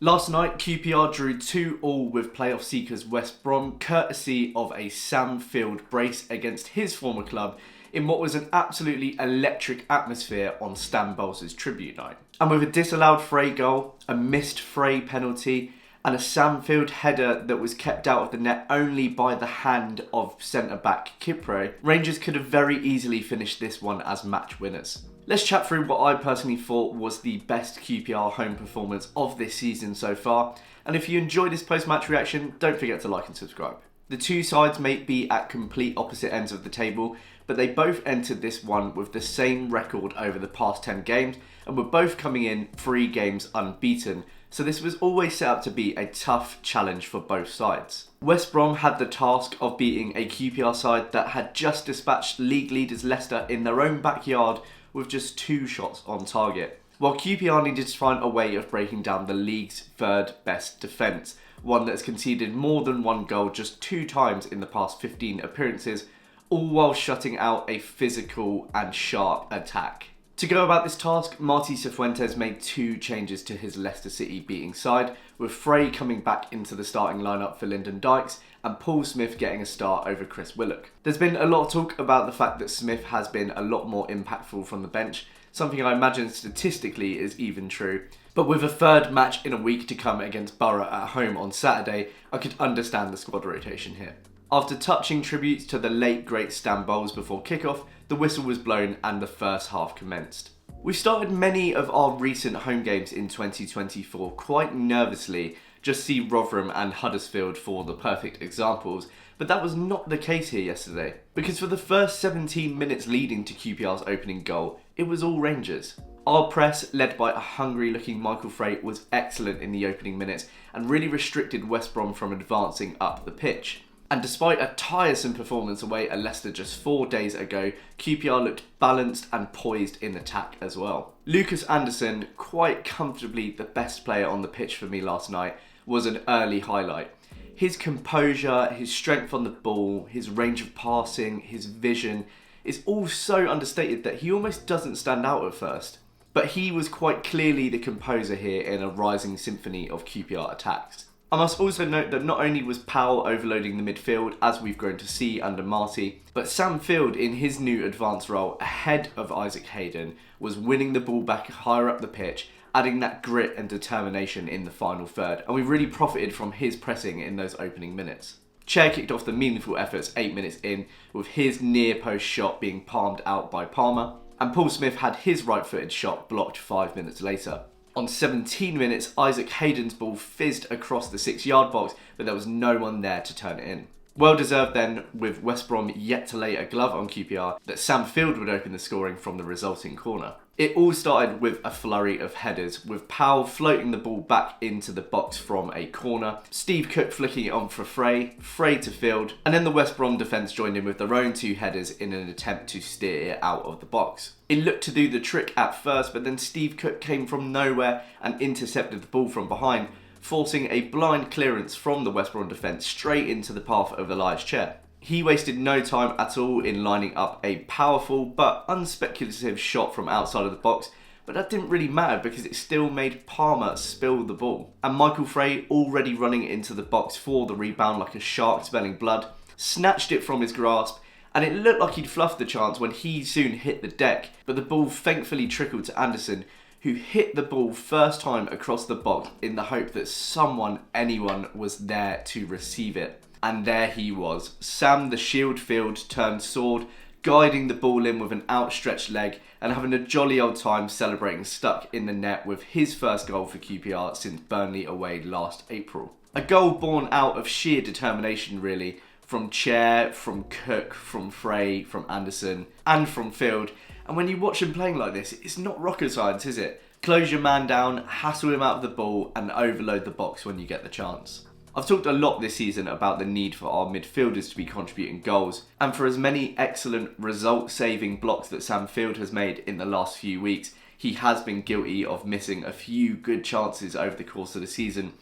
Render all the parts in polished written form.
Last night, QPR drew 2-2 with playoff seekers West Brom, courtesy of a Sam Field brace against his former club in what was an absolutely electric atmosphere on Stan Bowles' tribute night. And with a disallowed Frey goal, a missed Frey penalty, and a Sam Field header that was kept out of the net only by the hand of centre-back Kipré, Rangers could have very easily finished this one as match winners. Let's chat through what I personally thought was the best QPR home performance of this season so far, and if you enjoy this post-match reaction, don't forget to like and subscribe. The two sides may be at complete opposite ends of the table, but they both entered this one with the same record over the past 10 games, and were both coming in 3 games unbeaten, so this was always set up to be a tough challenge for both sides. West Brom had the task of beating a QPR side that had just dispatched league leaders Leicester in their own backyard with just 2 shots on target, while QPR needed to find a way of breaking down the league's third best defence, one that's conceded more than 1 goal just 2 times in the past 15 appearances, all while shutting out a physical and sharp attack. To go about this task, Martí Cifuentes made 2 changes to his Leicester City beating side, with Frey coming back into the starting lineup for Lyndon Dykes and Paul Smith getting a start over Chris Willock. There's been a lot of talk about the fact that Smith has been a lot more impactful from the bench, something I imagine statistically is even true. But with a third match in a week to come against Borough at home on Saturday, I could understand the squad rotation here. After touching tributes to the late great Stan Bowles before kickoff, the whistle was blown and the first half commenced. We started many of our recent home games in 2024 quite nervously, just see Rotherham and Huddersfield for the perfect examples, but that was not the case here yesterday, because for the first 17 minutes leading to QPR's opening goal, it was all Rangers. Our press, led by a hungry looking Michael Frey, was excellent in the opening minutes and really restricted West Brom from advancing up the pitch. And despite a tiresome performance away at Leicester just 4 days ago, QPR looked balanced and poised in attack as well. Lucas Anderson, quite comfortably the best player on the pitch for me last night, was an early highlight. His composure, his strength on the ball, his range of passing, his vision is all so understated that he almost doesn't stand out at first. But he was quite clearly the composer here in a rising symphony of QPR attacks. I must also note that not only was Powell overloading the midfield, as we've grown to see under Marty, but Sam Field in his new advanced role ahead of Isaac Hayden was winning the ball back higher up the pitch, adding that grit and determination in the final third, and we really profited from his pressing in those opening minutes. Chair kicked off the meaningful efforts 8 minutes in, with his near post shot being palmed out by Palmer, and Paul Smith had his right-footed shot blocked 5 minutes later. On 17 minutes, Isaac Hayden's ball fizzed across the 6-yard box, but there was no one there to turn it in. Well deserved then, with West Brom yet to lay a glove on QPR, that Sam Field would open the scoring from the resulting corner. It all started with a flurry of headers, with Powell floating the ball back into the box from a corner, Steve Cook flicking it on for Frey to Field, and then the West Brom defence joined in with their own 2 headers in an attempt to steer it out of the box. It looked to do the trick at first, but then Steve Cook came from nowhere and intercepted the ball from behind, forcing a blind clearance from the West Brom defence straight into the path of Elias Chair. He wasted no time at all in lining up a powerful but unspeculative shot from outside of the box, but that didn't really matter because it still made Palmer spill the ball. And Michael Frey, already running into the box for the rebound like a shark smelling blood, snatched it from his grasp, and it looked like he'd fluffed the chance when he soon hit the deck, but the ball thankfully trickled to Anderson, who hit the ball first time across the box in the hope that anyone was there to receive it. And there he was, Sam the Shield Field turned sword, guiding the ball in with an outstretched leg and having a jolly old time celebrating stuck in the net with his first goal for QPR since Burnley away last April. A goal born out of sheer determination really, from Chair, from Cook, from Frey, from Anderson and from Field. And when you watch him playing like this, it's not rocket science, is it? Close your man down, hassle him out of the ball and overload the box when you get the chance. I've talked a lot this season about the need for our midfielders to be contributing goals, and for as many excellent result-saving blocks that Sam Field has made in the last few weeks, he has been guilty of missing a few good chances over the course of the season.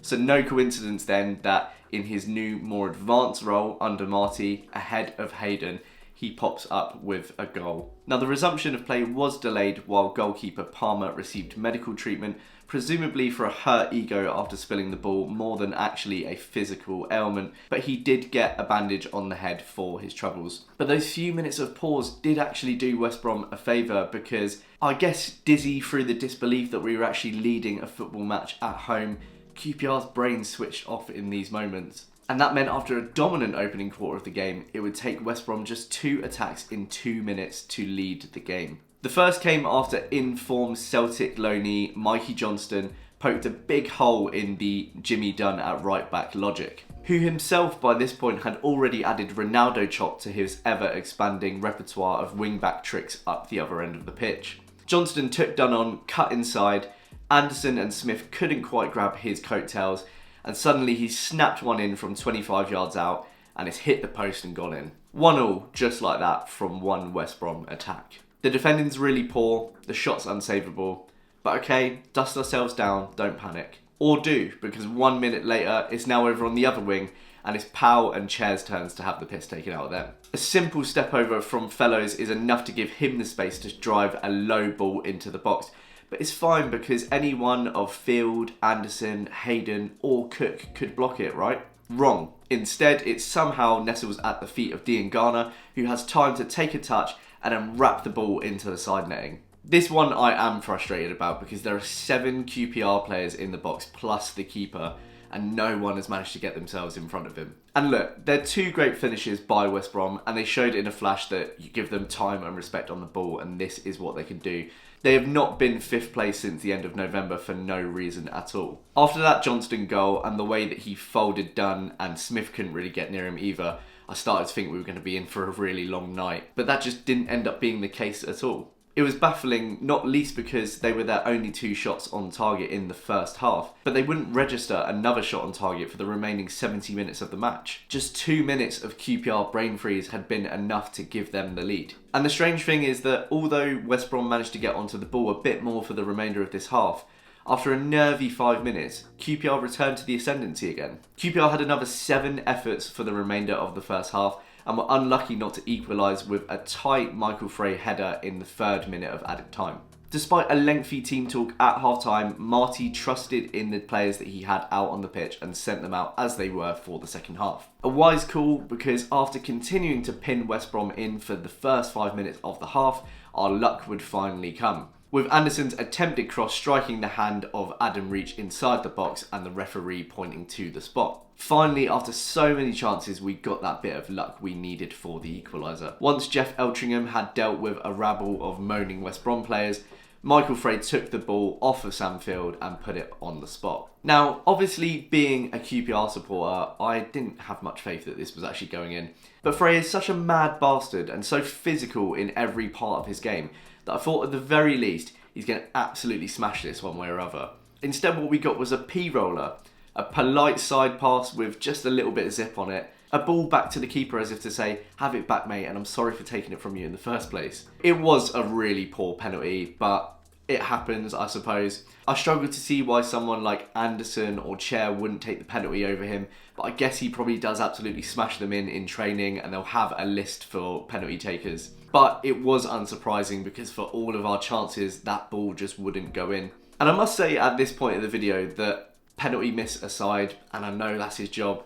So no coincidence then that in his new, more advanced role under Marty, ahead of Hayden, he pops up with a goal. Now the resumption of play was delayed while goalkeeper Palmer received medical treatment, presumably for a hurt ego after spilling the ball more than actually a physical ailment, but he did get a bandage on the head for his troubles. But those few minutes of pause did actually do West Brom a favour, because I guess dizzy through the disbelief that we were actually leading a football match at home, QPR's brain switched off in these moments. And that meant after a dominant opening quarter of the game, it would take West Brom just 2 attacks in 2 minutes to lead the game. The first came after informed Celtic loanee Mikey Johnston poked a big hole in the Jimmy Dunn at right back logic, who himself by this point had already added Ronaldo chop to his ever expanding repertoire of wing back tricks up the other end of the pitch. Johnston took Dunn on, cut inside, Anderson and Smith couldn't quite grab his coattails, and suddenly he snapped one in from 25 yards out and it's hit the post and gone in. 1-1 just like that from one West Brom attack. The defending's really poor, the shot's unsavable, but okay, dust ourselves down, don't panic. Or do, because 1 minute later it's now over on the other wing and it's Powell and Chair's turns to have the piss taken out of them. A simple step over from Fellows is enough to give him the space to drive a low ball into the box. But it's fine because any one of Field, Anderson, Hayden or Cook could block it, right? Wrong. Instead, it somehow nestles at the feet of Dean Garner, who has time to take a touch and then wrap the ball into the side netting. This one I am frustrated about because there are 7 QPR players in the box plus the keeper, and no one has managed to get themselves in front of him. And look, they're 2 great finishes by West Brom, and they showed in a flash that you give them time and respect on the ball, and this is what they can do. They have not been 5th place since the end of November for no reason at all. After that Johnston goal and the way that he folded Dunn and Smith couldn't really get near him either, I started to think we were going to be in for a really long night. But that just didn't end up being the case at all. It was baffling, not least because they were their only 2 shots on target in the first half, but they wouldn't register another shot on target for the remaining 70 minutes of the match. Just 2 minutes of QPR brain freeze had been enough to give them the lead. And the strange thing is that although West Brom managed to get onto the ball a bit more for the remainder of this half, after a nervy 5 minutes, QPR returned to the ascendancy again. QPR had another 7 efforts for the remainder of the first half, and were unlucky not to equalise with a tight Michael Frey header in the 3rd minute of added time. Despite a lengthy team talk at half-time, Marty trusted in the players that he had out on the pitch and sent them out as they were for the second half. A wise call, because after continuing to pin West Brom in for the first 5 minutes of the half, our luck would finally come, with Anderson's attempted cross striking the hand of Adam Reach inside the box and the referee pointing to the spot. Finally, after so many chances, we got that bit of luck we needed for the equaliser. Once Jeff Eltringham had dealt with a rabble of moaning West Brom players, Michael Frey took the ball off of Sam Field and put it on the spot. Now, obviously, being a QPR supporter, I didn't have much faith that this was actually going in. But Frey is such a mad bastard and so physical in every part of his game that I thought at the very least he's going to absolutely smash this one way or other. Instead, what we got was a P-roller, a polite side pass with just a little bit of zip on it, a ball back to the keeper as if to say, have it back mate, and I'm sorry for taking it from you in the first place. It was a really poor penalty, but it happens, I suppose. I struggle to see why someone like Anderson or Chair wouldn't take the penalty over him, but I guess he probably does absolutely smash them in training and they'll have a list for penalty takers. But it was unsurprising because for all of our chances, that ball just wouldn't go in. And I must say at this point in the video that penalty miss aside, and I know that's his job,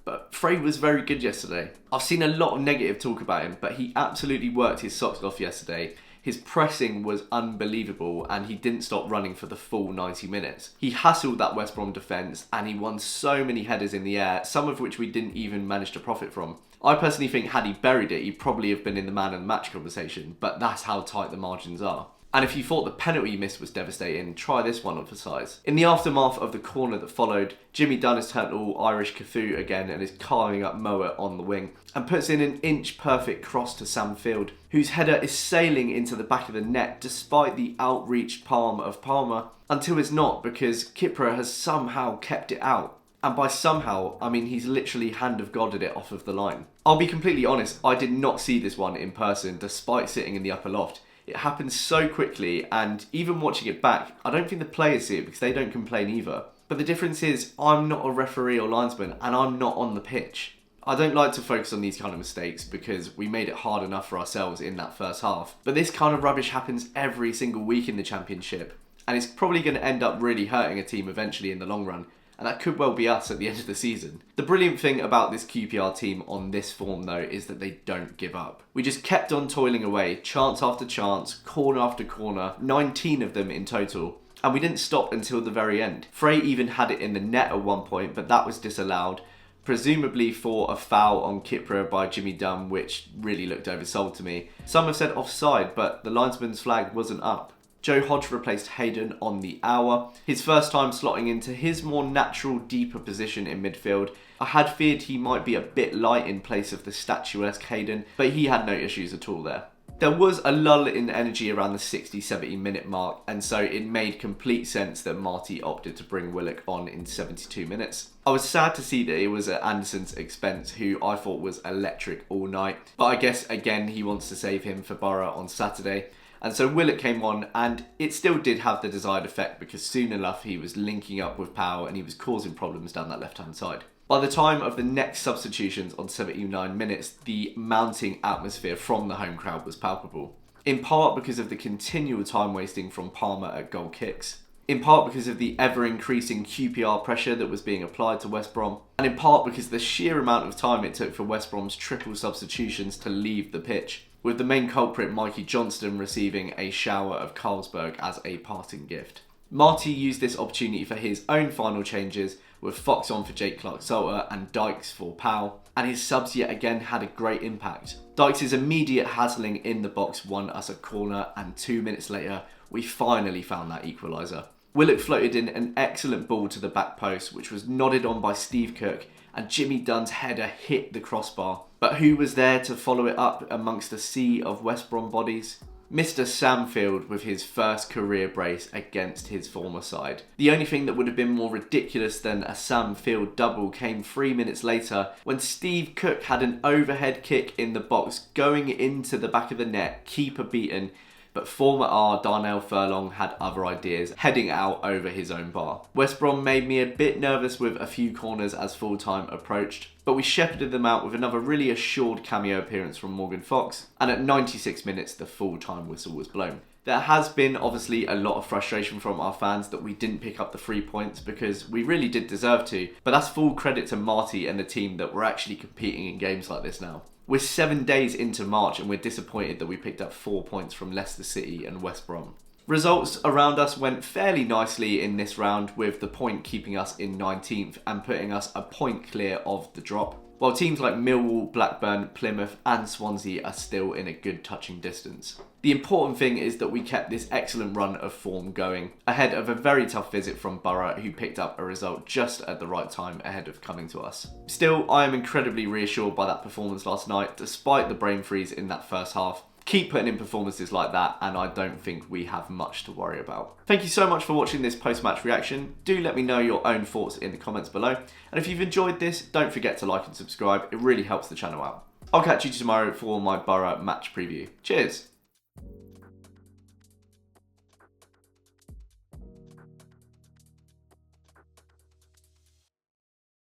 but Frey was very good yesterday. I've seen a lot of negative talk about him, but he absolutely worked his socks off yesterday. His pressing was unbelievable and he didn't stop running for the full 90 minutes. He hassled that West Brom defence and he won so many headers in the air, some of which we didn't even manage to profit from. I personally think had he buried it, he'd probably have been in the man of the match conversation, but that's how tight the margins are. And if you thought the penalty miss was devastating, try this one on for size. In the aftermath of the corner that followed, Jimmy Dunn has turned all Irish Cafu again and is carving up Moa on the wing and puts in an inch-perfect cross to Sam Field, whose header is sailing into the back of the net despite the outreached palm of Palmer, until it's not because Kipré has somehow kept it out. And by somehow, I mean he's literally hand of Godded it off of the line. I'll be completely honest, I did not see this one in person despite sitting in the upper loft. It happened so quickly, and even watching it back, I don't think the players see it because they don't complain either. But the difference is, I'm not a referee or linesman, and I'm not on the pitch. I don't like to focus on these kind of mistakes because we made it hard enough for ourselves in that first half. But this kind of rubbish happens every single week in the Championship. and it's probably going to end up really hurting a team eventually in the long run. And that could well be us at the end of the season. The brilliant thing about this QPR team on this form though is that they don't give up. We just kept on toiling away, chance after chance, corner after corner, 19 of them in total. And we didn't stop until the very end. Frey even had it in the net at one point, but that was disallowed, presumably for a foul on Kipré by Jimmy Dunn, which really looked oversold to me. Some have said offside, but the linesman's flag wasn't up. Joe Hodge replaced Hayden on the hour, his first time slotting into his more natural, deeper position in midfield. I had feared he might be a bit light in place of the statuesque Hayden, but he had no issues at all there. There was a lull in energy around the 60-70 minute mark, and so it made complete sense that Marty opted to bring Willock on in 72 minutes. I was sad to see that it was at Anderson's expense, who I thought was electric all night, but I guess again he wants to save him for Borough on Saturday. And so Willock came on, and it still did have the desired effect because soon enough he was linking up with Powell and he was causing problems down that left-hand side. By the time of the next substitutions on 79 minutes, the mounting atmosphere from the home crowd was palpable. In part because of the continual time wasting from Palmer at goal kicks, in part because of the ever-increasing QPR pressure that was being applied to West Brom, and in part because of the sheer amount of time it took for West Brom's triple substitutions to leave the pitch, with the main culprit Mikey Johnston receiving a shower of Carlsberg as a parting gift. Marty used this opportunity for his own final changes, with Fox on for Jake Clark-Salter and Dykes for Powell, and his subs yet again had a great impact. Dykes' immediate hassling in the box won us a corner, and 2 minutes later we finally found that equaliser. Willock floated in an excellent ball to the back post, which was nodded on by Steve Cook, and Jimmy Dunn's header hit the crossbar. But who was there to follow it up amongst a sea of West Brom bodies? Mr. Samfield with his first career brace against his former side. The only thing that would have been more ridiculous than a Samfield double came 3 minutes later when Steve Cook had an overhead kick in the box going into the back of the net, keeper beaten, but former R Darnell Furlong had other ideas, heading out over his own bar. West Brom made me a bit nervous with a few corners as full time approached, but we shepherded them out with another really assured cameo appearance from Morgan Fox, and at 96 minutes the full time whistle was blown. There has been obviously a lot of frustration from our fans that we didn't pick up the 3 points because we really did deserve to, but that's full credit to Marty and the team that we're actually competing in games like this now. We're 7 days into March and we're disappointed that we picked up 4 points from Leicester City and West Brom. Results around us went fairly nicely in this round, with the point keeping us in 19th and putting us a point clear of the drop, while teams like Millwall, Blackburn, Plymouth and Swansea are still in a good touching distance. The important thing is that we kept this excellent run of form going, ahead of a very tough visit from Borough, who picked up a result just at the right time ahead of coming to us. Still, I am incredibly reassured by that performance last night, despite the brain freeze in that first half. Keep putting in performances like that and I don't think we have much to worry about. Thank you so much for watching this post-match reaction. Do let me know your own thoughts in the comments below. And if you've enjoyed this, don't forget to like and subscribe. It really helps the channel out. I'll catch you tomorrow for my Borough match preview. Cheers!